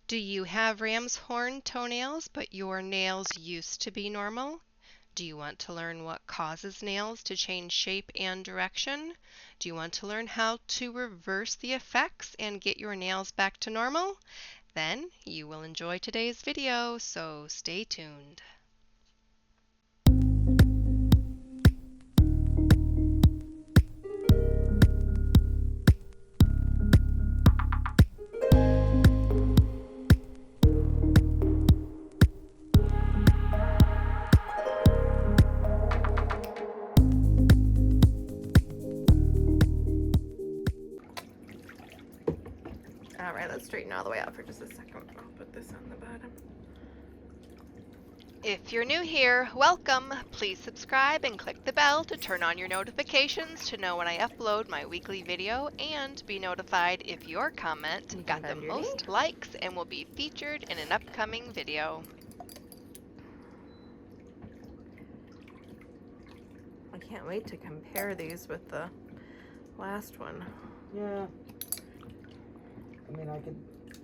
Do you have Rams Horn toenails, but your nails used to be normal? Do you want to learn what causes nails to change shape and direction? Do you want to learn how to reverse the effects and get your nails back to normal? Then you will enjoy today's video, so stay tuned. Alright, let's straighten all the way out for just a second. I'll put this on the bottom. If you're new here, welcome! Please subscribe and click the bell to turn on your notifications to know when I upload my weekly video and be notified if your comment got the most likes and will be featured in an upcoming video. I can't wait to compare these with the last one. Yeah. I mean,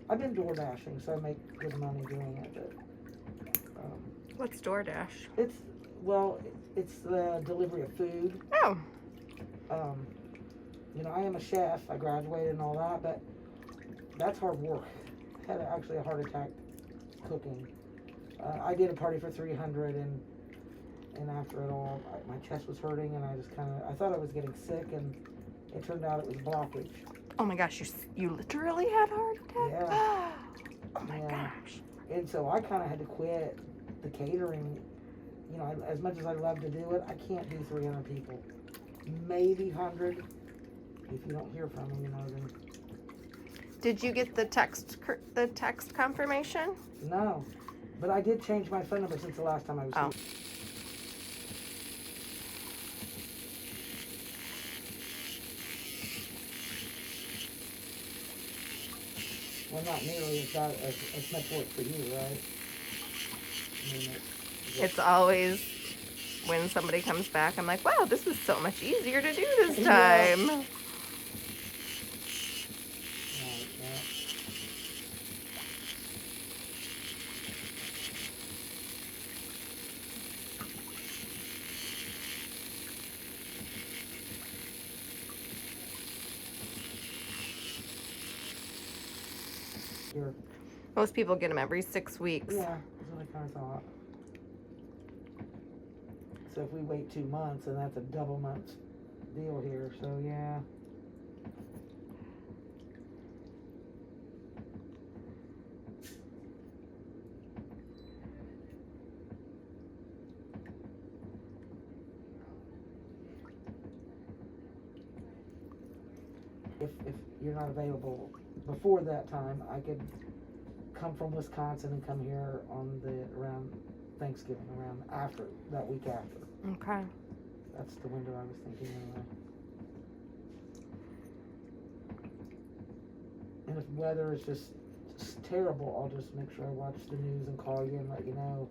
I've been door dashing, so I make good money doing it, but, What's DoorDash? it's the delivery of food. Oh. You know, I am a chef, I graduated and all that, but that's hard work. I had actually a heart attack cooking. I did a party for 300 and after it all, my chest was hurting and I thought I was getting sick, and it turned out it was blockage. Oh my gosh, you literally had a heart attack? Yeah. Oh my gosh. And so I kind of had to quit the catering. You know, as much as I love to do it, I can't do 300 people. Maybe 100. If you don't hear from them, you know, then... Did you get the text confirmation? No. But I did change my phone number since the last time I was here. Well, not nearly as much work for you, right? I mean, It's always when somebody comes back, I'm like, wow, this was so much easier to do this time. Right, yeah. Here. Most people get them every 6 weeks. Yeah, that's what I kind of thought. So if we wait 2 months, then that's a double month deal here. So yeah. If you're not available before that time, I could come from Wisconsin and come here around Thanksgiving, around after that week after. Okay. That's the window I was thinking anyway. And if weather is just terrible, I'll just make sure I watch the news and call you and let you know.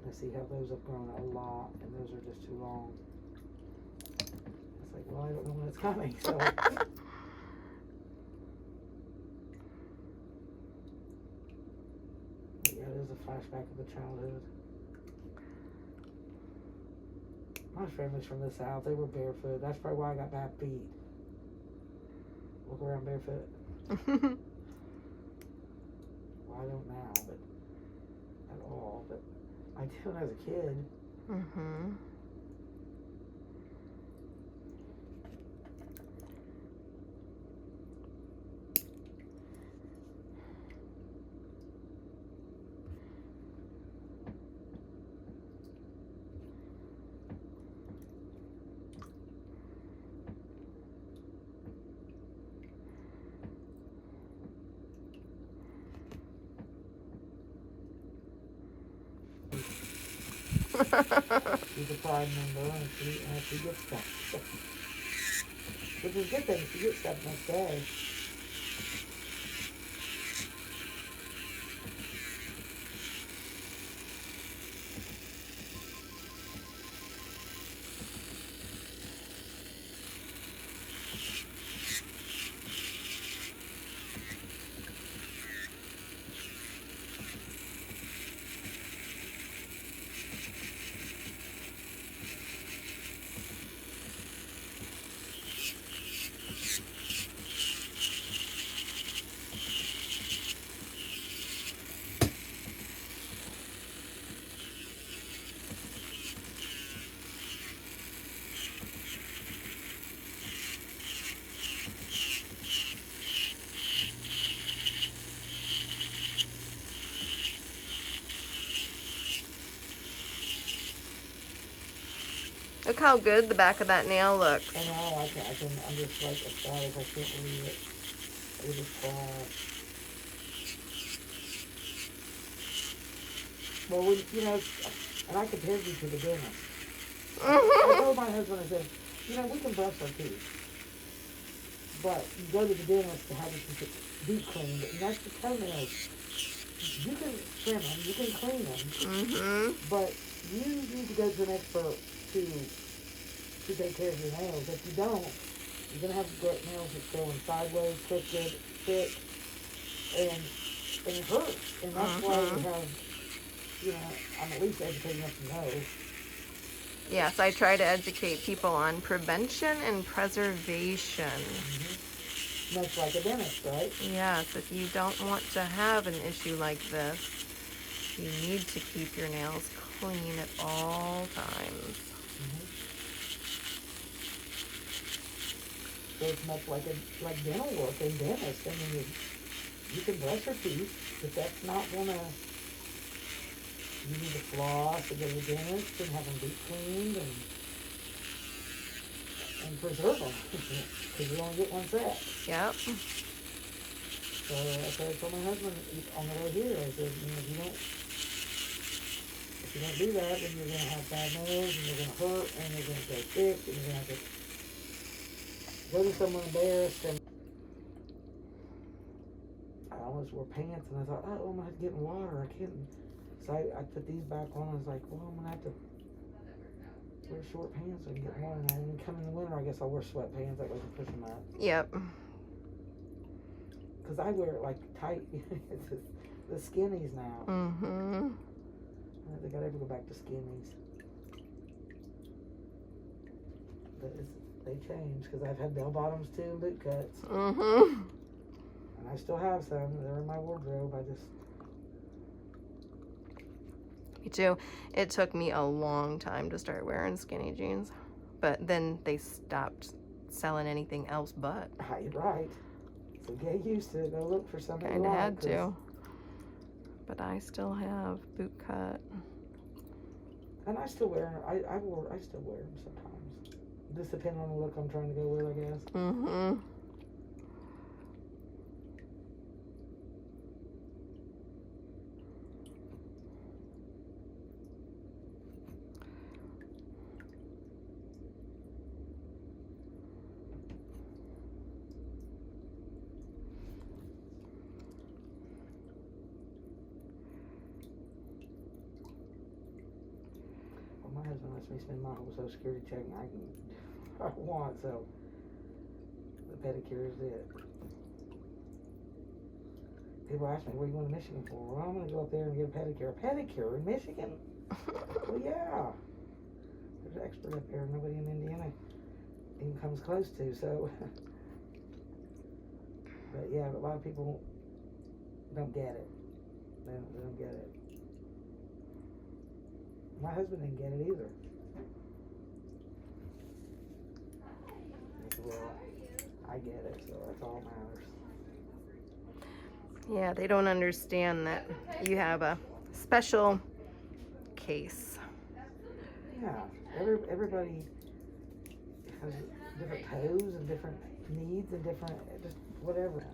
I see how those have grown a lot, and those are just too long. It's like, well, I don't know when it's coming, so. Yeah, it is a flashback of the childhood. My family's from the South. They were barefoot. That's probably why I got bad feet. Walk around barefoot. Well, I don't now, but at all. But I did when I was a kid. Mm-hmm. She's a pride member, and she gets stuff. Which is a good thing. She gets stuff next day. Look how good the back of that nail looks. I know, I'm just like ecstatic. I can't believe it. It is class. Well, and I compared you to the dentist. I told my husband, I said, we can brush our teeth, but you go to the dentist to have your teeth deep cleaned, and that's the toenails. You can trim them, you can clean them, but you need to go to an expert to take care of your nails. If you don't, you're going to have nails that's going sideways, twisted, thick, and it hurts. And that's why we have, I'm at least educating us to know. Yes, I try to educate people on prevention and preservation. Much like a dentist, right? Yes, if you don't want to have an issue like this, you need to keep your nails clean at all times. So it's much like dental work and dentist. I mean, you can brush your teeth, but that's not gonna. You need to floss and go to the dentist and have them deep cleaned and preserve them because you only get one set. Yep. So I told my husband on the way here, I said, if you don't do that, then you're gonna have bad nails and you're gonna hurt and you're gonna go thick and you're gonna have to go to someone embarrassed. And I almost wore pants and I thought, oh, I'm gonna have to get in water. I can't. So I put these back on. I was like, well, I'm gonna have to wear short pants so I can get warm. And then come in the winter, I guess I'll wear sweatpants. That way I can push them out. Yep. Because I wear it like tight. The skinnies now. I think I'd ever go back to skinnies. But they changed because I've had bell bottoms too and boot cuts. And I still have some. They're in my wardrobe. Me too. It took me a long time to start wearing skinny jeans, but then they stopped selling anything else but. Right. So get used to it. Go look for something. Kinda had to. But I still have boot cut. And I still wear them. I still wear them sometimes. Just depending on the look I'm trying to go with, I guess. My husband lets me spend my whole Social Security check I want, so the pedicure is it. People ask me, what are you going to Michigan for? Well, I'm going to go up there and get a pedicure. A pedicure in Michigan? Well, yeah. There's an expert up there nobody in Indiana even comes close to, so. But yeah, a lot of people don't get it. They don't get it. My husband didn't get it either. He said, well, I get it, so that's all that matters. Yeah, they don't understand that you have a special case. Yeah, everybody has different toes and different needs and different, just whatever.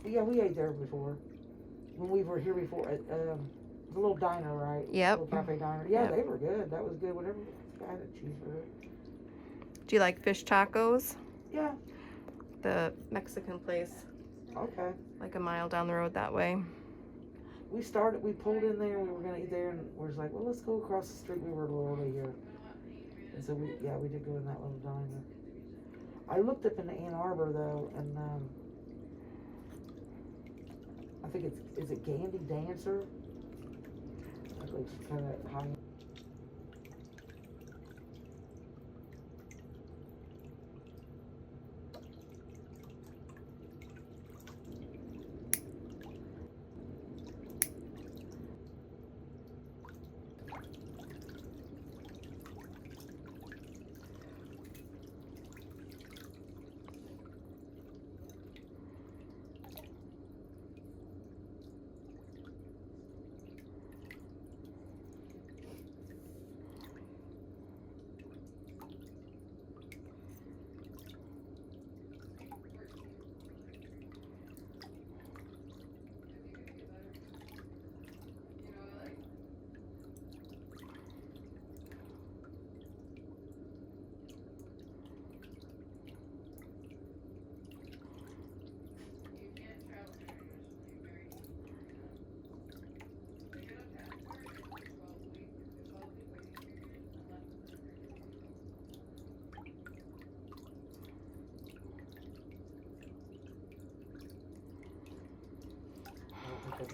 Yeah, we ate there before. When we were here before at the little diner, right? Yep. Little cafe diner. Yeah, Yep. they were good. That was good. Whatever. I had a cheeseburger. Do you like fish tacos? Yeah. The Mexican place, Okay. like a mile down the road that way. We pulled in there. We were gonna eat there, and we was like, well, let's go across the street. We were a little early here, and so we did go in that little diner. I looked up in Ann Arbor though, and I think is it Gandy Dancer? That looks kind of high.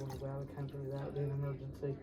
want to go out of country without being an emergency.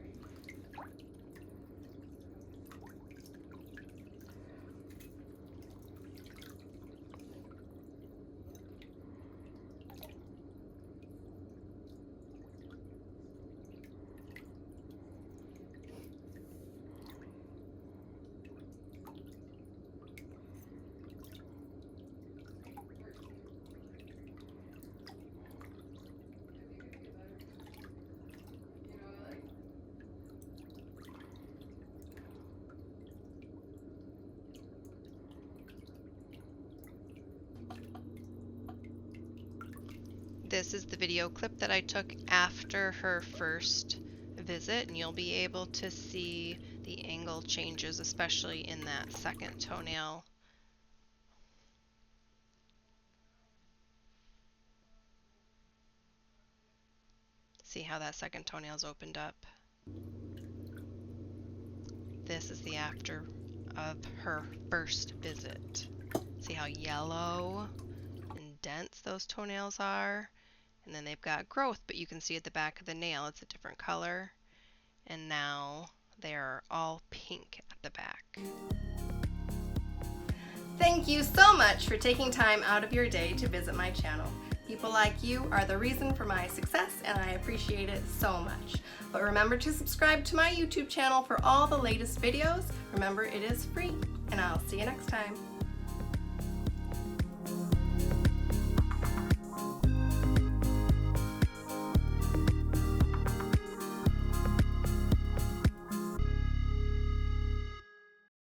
This is the video clip that I took after her first visit, and you'll be able to see the angle changes, especially in that second toenail. See how that second toenail's opened up? This is the after of her first visit. See how yellow and dense those toenails are? And then they've got growth, but you can see at the back of the nail it's a different color. And now they're all pink at the back. Thank you so much for taking time out of your day to visit my channel. People like you are the reason for my success, and I appreciate it so much. But remember to subscribe to my YouTube channel for all the latest videos. Remember, it is free, and I'll see you next time.